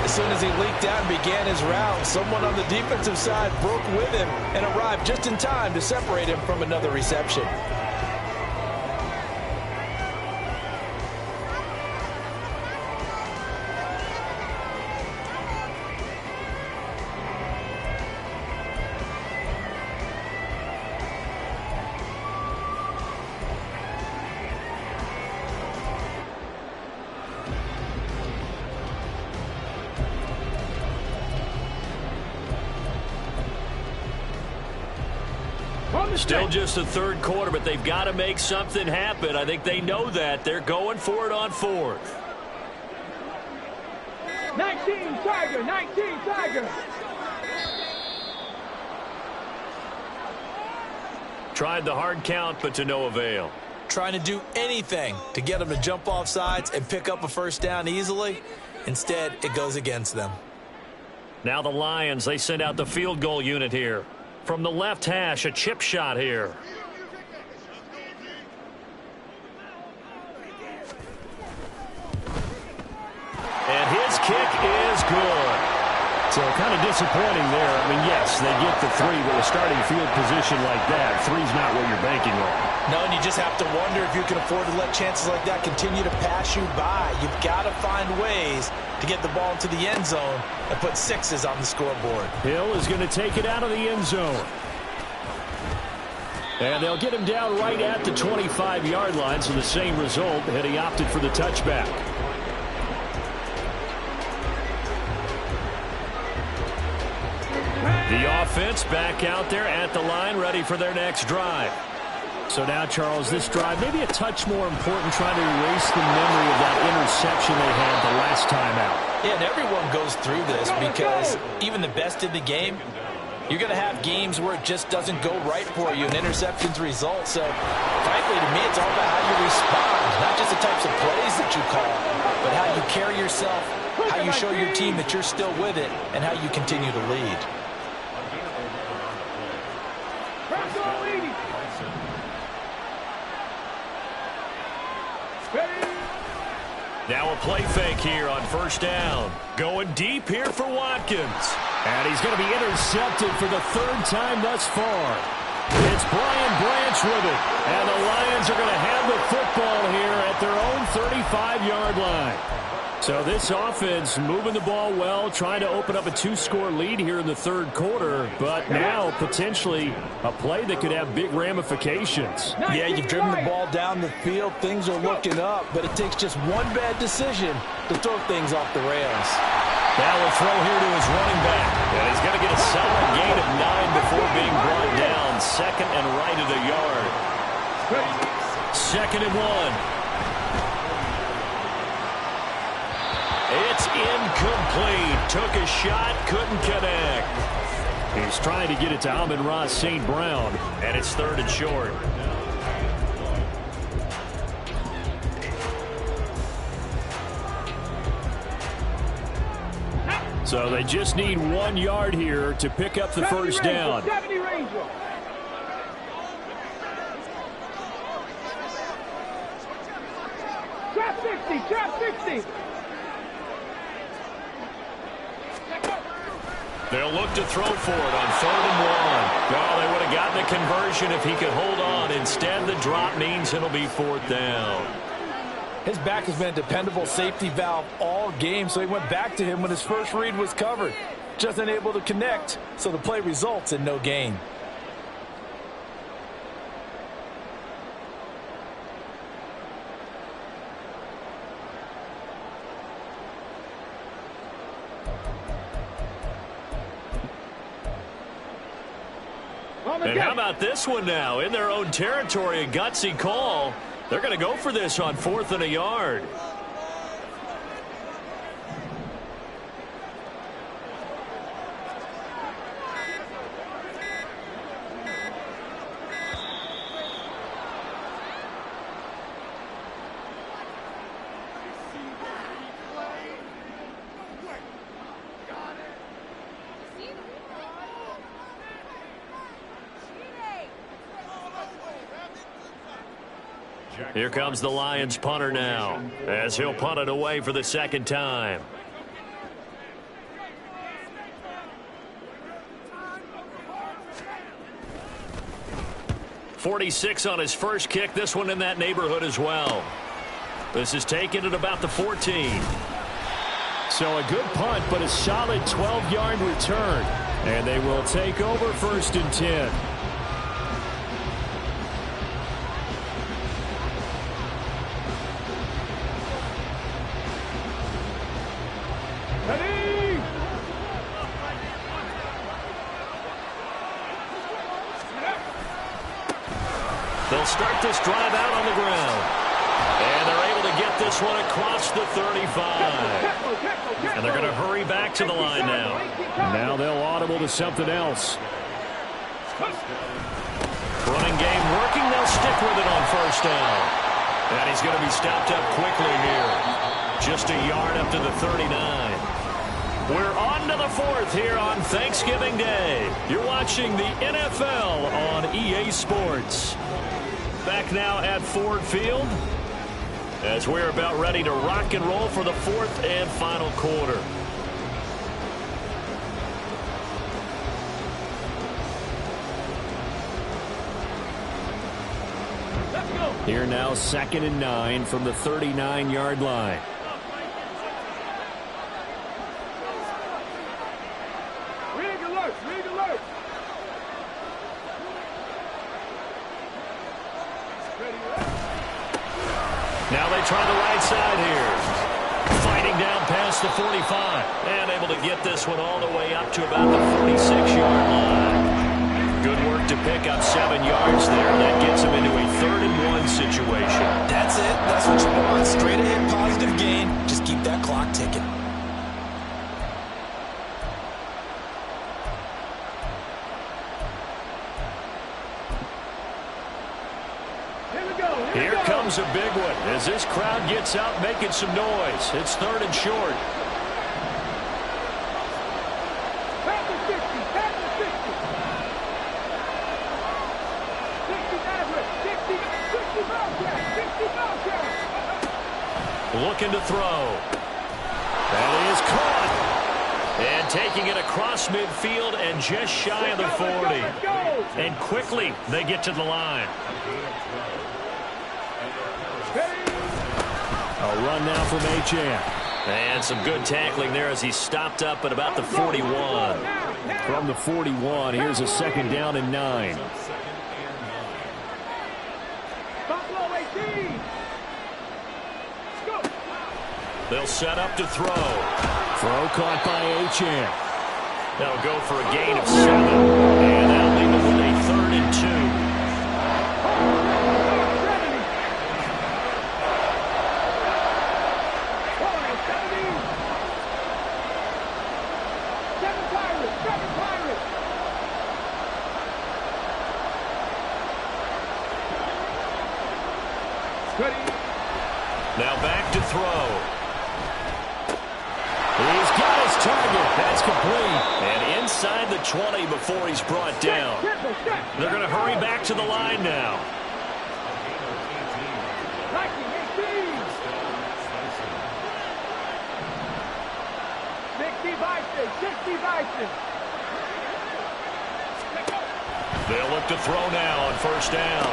Speaker 3: As soon as he leaked out and began his route, someone on the defensive side broke with him and arrived just in time to separate him from another reception.
Speaker 1: Still just the 3rd quarter, but they've got to make something happen. I think they know that. They're going for it on 4th.
Speaker 2: 19 Tiger, 19 Tiger.
Speaker 1: Tried the hard count, but to no avail.
Speaker 3: Trying to do anything to get them to jump off sides and pick up a first down easily. Instead, it goes against them.
Speaker 1: Now the Lions, they send out the field goal unit here. From the left hash, a chip shot here. And his kick is good. So kind of disappointing there. I mean, yes, they get the 3, but a starting field position like that, 3's not what you're banking on.
Speaker 3: No, and you just have to wonder if you can afford to let chances like that continue to pass you by. You've got to find ways to get the ball into the end zone and put 6s on the scoreboard.
Speaker 1: Hill is going to take it out of the end zone. And they'll get him down right at the 25-yard line, so the same result, and he opted for the touchback. The offense back out there at the line, ready for their next drive. So now, Charles, this drive maybe a touch more important, trying to erase the memory of that interception they had the last time out.
Speaker 3: Yeah, and everyone goes through this because even the best in the game, you're going to have games where it just doesn't go right for you and interceptions result. So, frankly, to me, it's all about how you respond, not just the types of plays that you call, but how you carry yourself, how you show your team that you're still with it, and how you continue to lead.
Speaker 1: Now a play fake here on first down. Going deep here for Watkins. And he's going to be intercepted for the 3rd time thus far. It's Brian Branch with it. And the Lions are going to have the football here at their own 35-yard line. So this offense moving the ball well, trying to open up a 2-score lead here in the third quarter, but now potentially a play that could have big ramifications.
Speaker 6: Yeah, you've driven the ball down the field. Things are looking up, but it takes just one bad decision to throw things off the rails.
Speaker 1: That will throw here to his running back. And he's going to get a solid gain of 9 before being brought down. Second and right at a yard. 2nd and 1. It's incomplete. Took a shot, couldn't connect. He's trying to get it to Amon-Ra St. Brown, and it's 3rd and short. So they just need 1 yard here to pick up the first down.
Speaker 2: 70 Ranger. Trap 60, trap 60.
Speaker 1: They'll look to throw for it on 3rd and 1. Well, they would have gotten a conversion if he could hold on. Instead, the drop means it'll be 4th down.
Speaker 6: His back has been a dependable safety valve all game, so he went back to him when his first read was covered. Just unable to connect, so the play results in no gain.
Speaker 1: And how about this one now? In their own territory, a gutsy call. They're going to go for this on 4th and a yard. Here comes the Lions punter now, as he'll punt it away for the 2nd time. .46 on his first kick. This one in that neighborhood as well. This is taken at about the 14. So a good punt, but a solid 12-yard return. And they will take over 1st and 10. They'll start this drive out on the ground. And they're able to get this one across the 35. And they're going to hurry back to the line now. Now they'll audible to something else. Running game working. They'll stick with it on 1st down. And he's going to be stopped up quickly here. Just a yard up to the 39. We're on to the 4th here on Thanksgiving Day. You're watching the NFL on EA Sports. Back now at Ford Field as we're about ready to rock and roll for the 4th and final quarter.
Speaker 2: Let's go.
Speaker 1: Here now 2nd and 9 from the 39-yard line.
Speaker 2: Rig alert, rig alert.
Speaker 1: Now they try the right side here. Fighting down past the 45. And able to get this one all the way up to about the 46-yard line. Good work to pick up 7 yards there. That gets them into a 3rd and 1 situation.
Speaker 3: That's it. That's what you want. Straight ahead positive gain. Just keep that clock ticking.
Speaker 1: Here comes a big one as this crowd gets out making some noise. It's 3rd and short.
Speaker 2: Back to 60, back to 60. 60 Bobcat, 60 Bobcat.
Speaker 1: Looking to throw. That is caught. And taking it across midfield and just shy of the 40. And quickly they get to the line. A run now from H.M. And some good tackling there as he stopped up at about the 41.
Speaker 2: From the 41, here's a second down and 9. Buffalo 18. Go.
Speaker 1: They'll set up to throw.
Speaker 2: Throw caught by Achane.
Speaker 1: That'll go for a gain of 7. And that'll leave them with a 3rd and 2. Now back to throw. He's got his target. That's complete. And inside the 20 before he's brought down. They're going to hurry back to the line now.
Speaker 2: 60 Bison.
Speaker 1: They'll look to throw now on 1st down.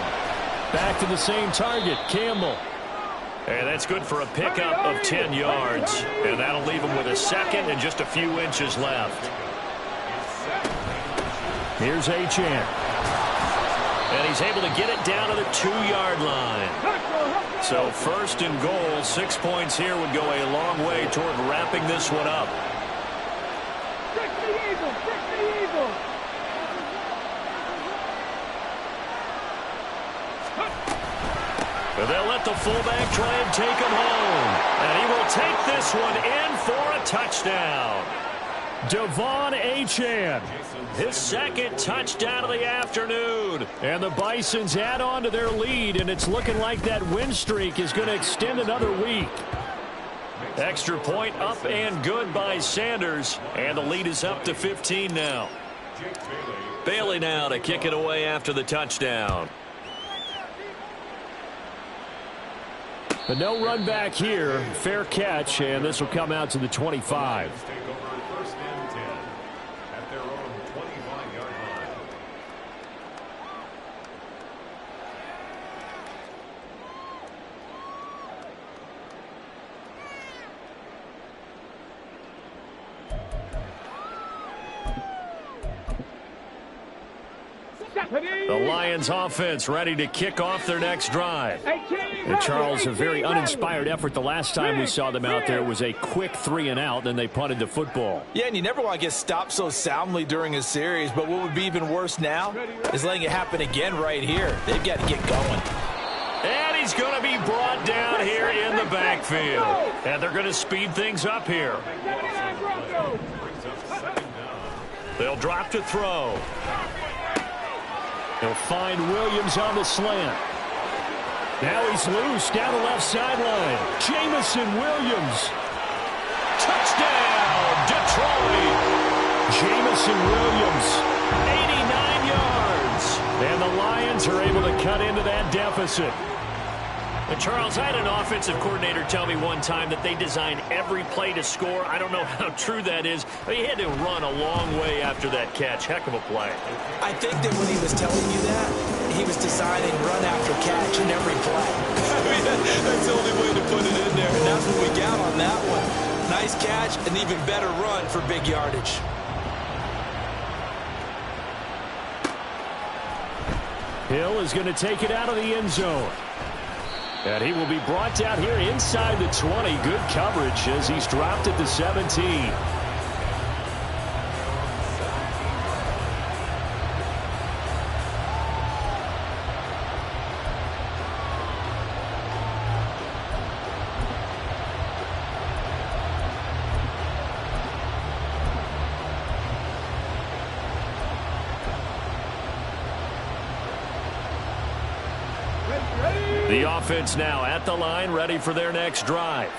Speaker 2: Back to the same target, Campbell.
Speaker 1: And that's good for a pickup of 10 yards. And that'll leave him with a 2nd and just a few inches left.
Speaker 2: Here's Achane.
Speaker 1: And he's able to get it down to the 2-yard line. So 1st and goal, 6 points here would go a long way toward wrapping this one up. And they'll let the fullback try and take him home. And he will take this one in for a touchdown.
Speaker 2: Devon Achane.
Speaker 1: His 2nd touchdown of the afternoon.
Speaker 2: And the Bisons add on to their lead, and it's looking like that win streak is going to extend another week.
Speaker 1: Extra point up and good by Sanders. And the lead is up to 15 now. Bailey now to kick it away after the touchdown.
Speaker 2: But no run back here. Fair catch, and this will come out to the 25.
Speaker 4: Take over 1st and 10 at their own 25-yard line.
Speaker 1: The Lions offense ready to kick off their next drive.
Speaker 2: And Charles, a very uninspired effort. The last time we saw them out there was a quick 3 and out, then they punted the football.
Speaker 3: Yeah, and you never want to get stopped so soundly during a series, but what would be even worse now is letting it happen again right here. They've got to get going.
Speaker 1: And he's going to be brought down here in the backfield. And they're going to speed things up here. They'll drop to throw.
Speaker 2: He'll find Williams on the slant. Now he's loose down the left sideline. Jamison Williams.
Speaker 1: Touchdown, Detroit.
Speaker 2: Jamison Williams.
Speaker 1: 89 yards.
Speaker 2: And the Lions are able to cut into that deficit.
Speaker 1: And Charles, I had an offensive coordinator tell me one time that they design every play to score. I don't know how true that is, but he had to run a long way after that catch. Heck of a play.
Speaker 3: I think that when he was telling you that, he was designing run after catch in every play. I mean, that's the only way to put it in there, and that's what we got on that one. Nice catch, an even better run for big yardage.
Speaker 2: Hill is going to take it out of the end zone. And he will be brought down here inside the 20. Good coverage as he's dropped at the 17. The offense now at the line, ready for their next drive.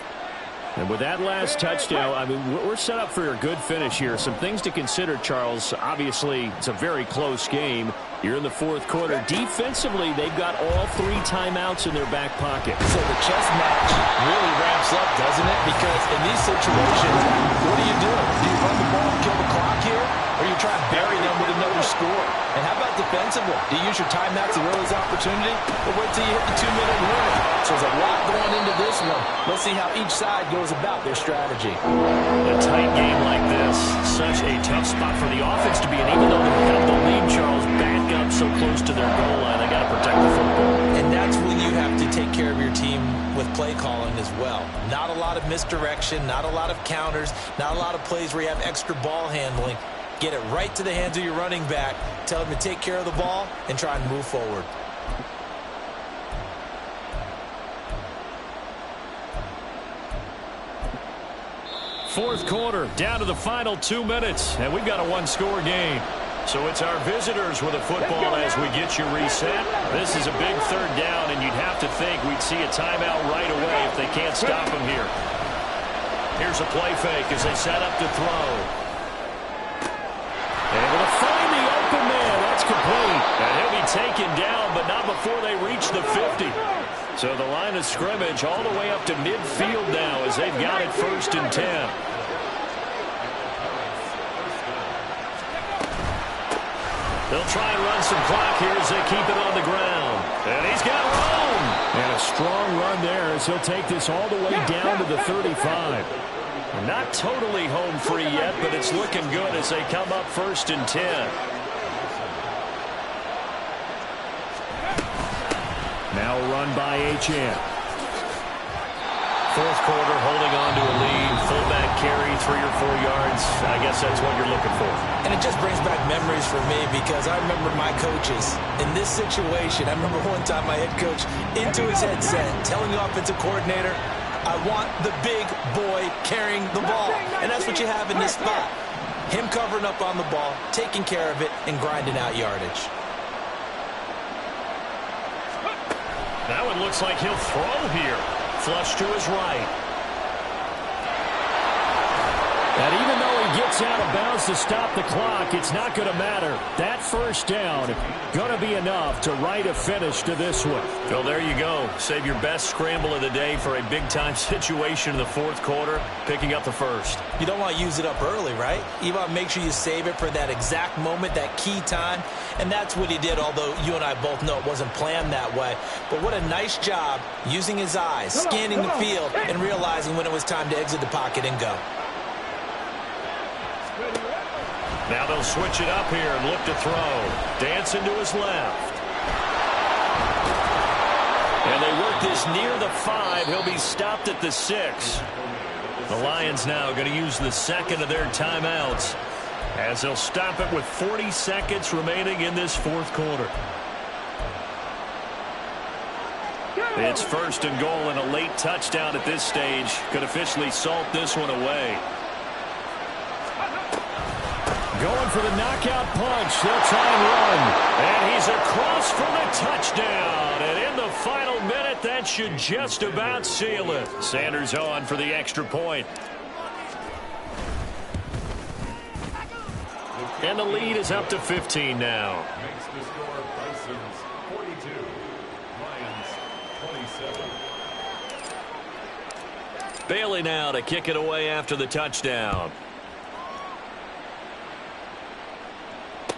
Speaker 2: And with that last touchdown, I mean, we're set up for a good finish here. Some things to consider, Charles. Obviously, it's a very close game. You're in the 4th quarter. Defensively, they've got all 3 timeouts in their back pocket.
Speaker 3: So the chess match really ramps up, doesn't it? Because in these situations, what do? Do you run the ball and kill the clock here? or you try and bury them with another score. And how about defensively? Do you use your timeouts to realize opportunity, or wait till you hit the 2-minute warning? So there's a lot going into this one. Let's see how each side goes about their strategy.
Speaker 2: A tight game like this, such a tough spot for the offense to be in. Even though they have the lead, Charles, back up so close to their goal line, they got to protect the football.
Speaker 3: And that's when you have to take care of your team with play calling as well. Not a lot of misdirection, not a lot of counters, not a lot of plays where you have extra ball handling. Get it right to the hands of your running back, tell him to take care of the ball, and try and move forward.
Speaker 2: Fourth quarter, down to the final 2 minutes, and we've got a one-score game.
Speaker 1: So it's our visitors with a football as we get you reset. This is a big third down, and you'd have to think we'd see a timeout right away if they can't stop him here. Here's a play fake as they set up to throw. Able to find the open man. That's complete. And he'll be taken down, but not before they reach the 50. So the line of scrimmage all the way up to midfield now as they've got it 1st and 10. They'll try and run some clock here as they keep it on the ground. And he's got room.
Speaker 2: And a strong run there as he'll take this all the way down to the 35.
Speaker 1: Not totally home free yet, but it's looking good as they come up 1st and 10.
Speaker 2: Now run by HN.
Speaker 1: Fourth quarter, holding on to a lead. Fullback carry, 3 or 4 yards. I guess that's what you're looking for.
Speaker 3: And it just brings back memories for me because I remember my coaches in this situation. I remember one time my head coach into his headset telling the offensive coordinator, I want the big boy carrying the ball. And that's what you have in this spot. Him covering up on the ball, taking care of it, and grinding out yardage.
Speaker 1: That one looks like he'll throw here. Flush to his right.
Speaker 2: And even though he gets out of bounds to stop the clock, it's not going to matter. That first down going to be enough to write a finish to this one.
Speaker 1: Well, there you go. Save your best scramble of the day for a big-time situation in the fourth quarter, picking up the first.
Speaker 3: You don't want to use it up early, right? You want to make sure you save it for that exact moment, that key time. And that's what he did, although you and I both know it wasn't planned that way. But what a nice job using his eyes, scanning the field, and realizing when it was time to exit the pocket and go.
Speaker 1: Now they'll switch it up here and look to throw. Dancing to his left. And they work this near the 5. He'll be stopped at the 6. The Lions now going to use the second of their timeouts as they'll stop it with 40 seconds remaining in this fourth quarter. It's 1st and goal, and a late touchdown at this stage could officially salt this one away.
Speaker 2: Going for the knockout punch. They'll try and run.
Speaker 1: And he's across for the touchdown. And in the final minute, that should just about seal it. Sanders on for the extra point. And the lead is up to 15 now.
Speaker 4: Makes the score Bisons 42, Lions 27.
Speaker 1: Bailey now to kick it away after the touchdown.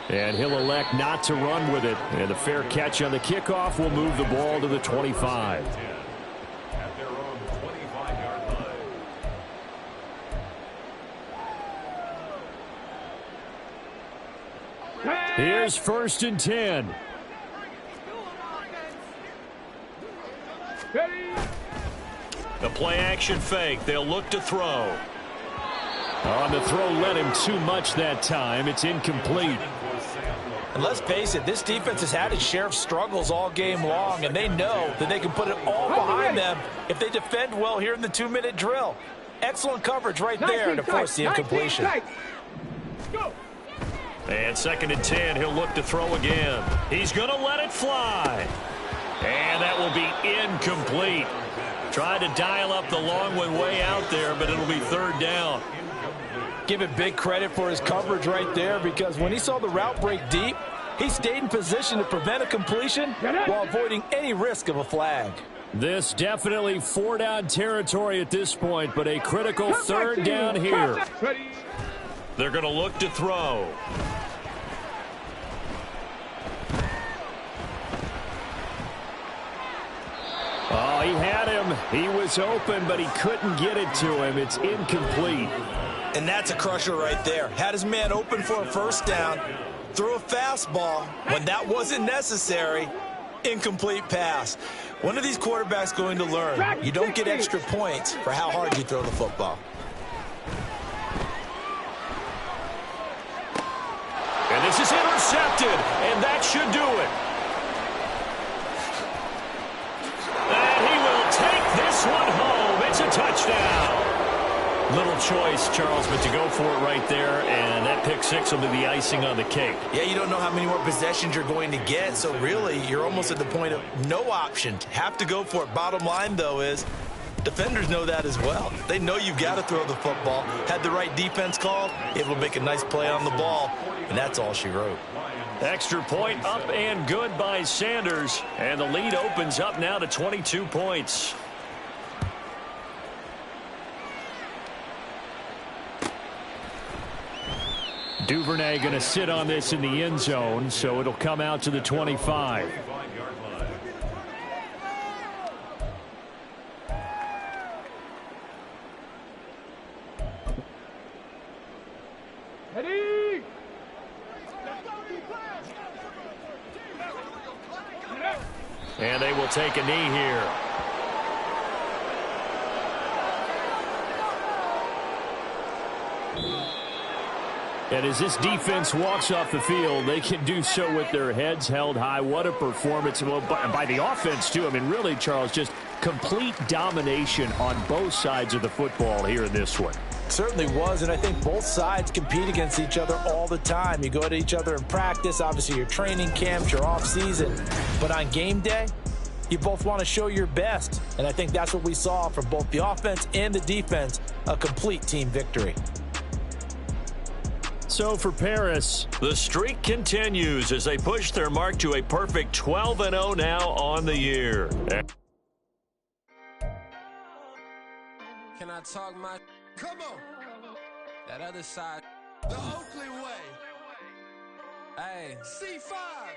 Speaker 2: And he'll elect not to run with it. And a fair catch on the kickoff will move the ball to the 25.
Speaker 4: At their own 25-yard line.
Speaker 2: Here's 1st and 10.
Speaker 1: The play action fake. They'll look to throw.
Speaker 2: On the throw, led him too much that time. It's incomplete.
Speaker 3: And let's face it, this defense has had its share of struggles all game long, and they know that they can put it all behind them if they defend well here in the 2-minute drill. Excellent coverage right there to force the incompletion.
Speaker 1: And 2nd and 10, he'll look to throw again. He's going to let it fly. And that will be incomplete. Tried to dial up the long one way out there, but it'll be 3rd down.
Speaker 3: Give it big credit for his coverage right there, because when he saw the route break deep, he stayed in position to prevent a completion while avoiding any risk of a flag.
Speaker 2: This definitely 4-down territory at this point, but a critical 3rd down here.
Speaker 1: They're going to look to throw. Oh, he had him. He was open, but he couldn't get it to him. It's incomplete.
Speaker 3: And that's a crusher right there. Had his man open for a first down, threw a fastball when that wasn't necessary. Incomplete pass. When are these quarterbacks going to learn? You don't get extra points for how hard you throw the football.
Speaker 1: And this is intercepted, and that should do it. And he will take this one home. It's a touchdown. Little choice, Charles, but to go for it right there, and that pick six will be the icing on the cake.
Speaker 3: Yeah, you don't know how many more possessions you're going to get, so really you're almost at the point of no option. Have to go for it. Bottom line, though, is defenders know that as well. They know you've got to throw the football. Had the right defense called, able to make a nice play on the ball, and that's all she wrote.
Speaker 1: Extra point up and good by Sanders, and the lead opens up now to 22 points. Duvernay going to sit on this in the end zone, so it'll come out to the 25.
Speaker 7: Ready?
Speaker 1: And they will take a knee here. And as this defense walks off the field, they can do so with their heads held high. What a performance. Well, by the offense, too. I mean, really, Charles, just complete domination on both sides of the football here in this one.
Speaker 3: Certainly was, and I think both sides compete against each other all the time. You go at each other in practice, obviously your training camps, your off season. But on game day, you both want to show your best. And I think that's what we saw from both the offense and the defense, a complete team victory.
Speaker 1: So for Paris, the streak continues as they push their mark to a perfect 12-0 now on the year.
Speaker 8: Can I talk my... Come on. That other side. The Oakley way. Hey. C5.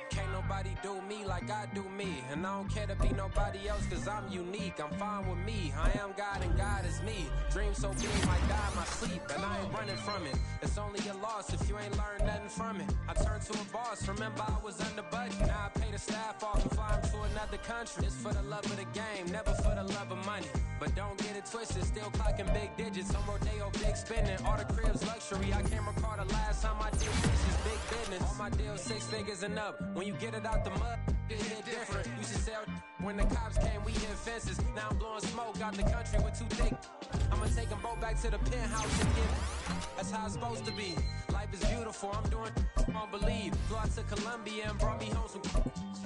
Speaker 8: Can't nobody do me like I do me. And I don't care to be nobody else cause I'm unique. I'm fine with me. I am God and God is me. Dream so big might die in my sleep. And I ain't running from it. It's only a loss if you ain't learned nothing from it. I turned to a boss. Remember I was under budget. Now I pay the staff off and fly them to another country. It's for the love of the game, never for the love of money. But don't get it twisted. Still clocking big digits. On Rodeo, big spending. All the cribs luxury. I can't recall the last time I did this is big business. All my deals 6 figures and up. When you get it out the mud, it hit different. Used to sell when the cops came, we hit fences. Now I'm blowing smoke out the country with 2 thick. I'ma take them both back to the penthouse and get. That's how it's supposed to be. Life is beautiful. I'm doing. Won't believe. Flew out to Colombia and brought me home some.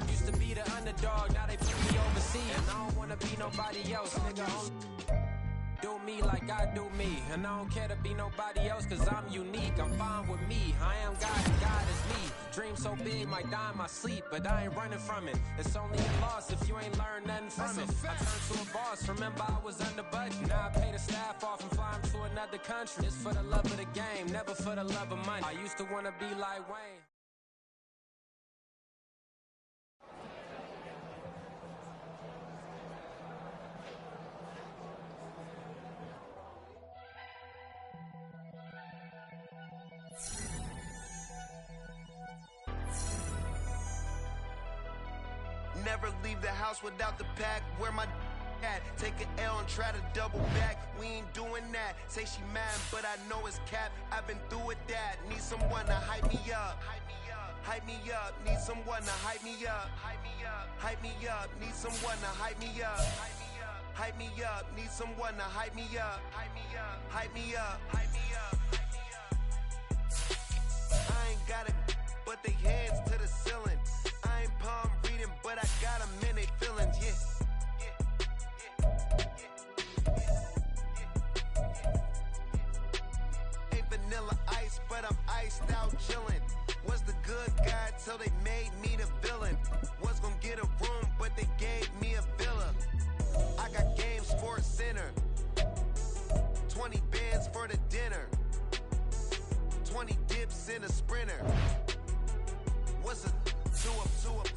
Speaker 8: Used to be the underdog. Now they put me overseas. And I don't wanna be nobody else. Nigga, do me like I do me. And I don't care to be nobody else cause I'm unique. I'm fine with me. I am God and God is me. Dream so big might die in my sleep. But I ain't running from it. It's only a loss if you ain't learned nothing from it. I turned to a boss. Remember I was under budget. Now I pay the staff off and fly them to another country. It's for the love of the game, never for the love of money. I used to wanna be like Wayne.
Speaker 9: Never leave the house without the pack. Where my at? Take an L and try to double back. We ain't doing that. Say she mad, but I know it's cap. I've been through with that. Need someone to hype me up. Hype me up. Need someone to hype me up. Hype me up. Need someone to hype me up. Hype me up. Need someone to hype me up. Hype me up. Hype me up. Hype me up. I ain't got it, but they hands to the ceiling. I ain't palm reading, but I got them in they feelings, yeah. Ain't vanilla ice, but I'm iced out chillin'. Was the good guy till they made me the villain. Was gonna get a room, but they gave me a villa. I got game Sports Center. 20 bands for the dinner. 20 dips in a sprinter. What's a 2 up, 2 up?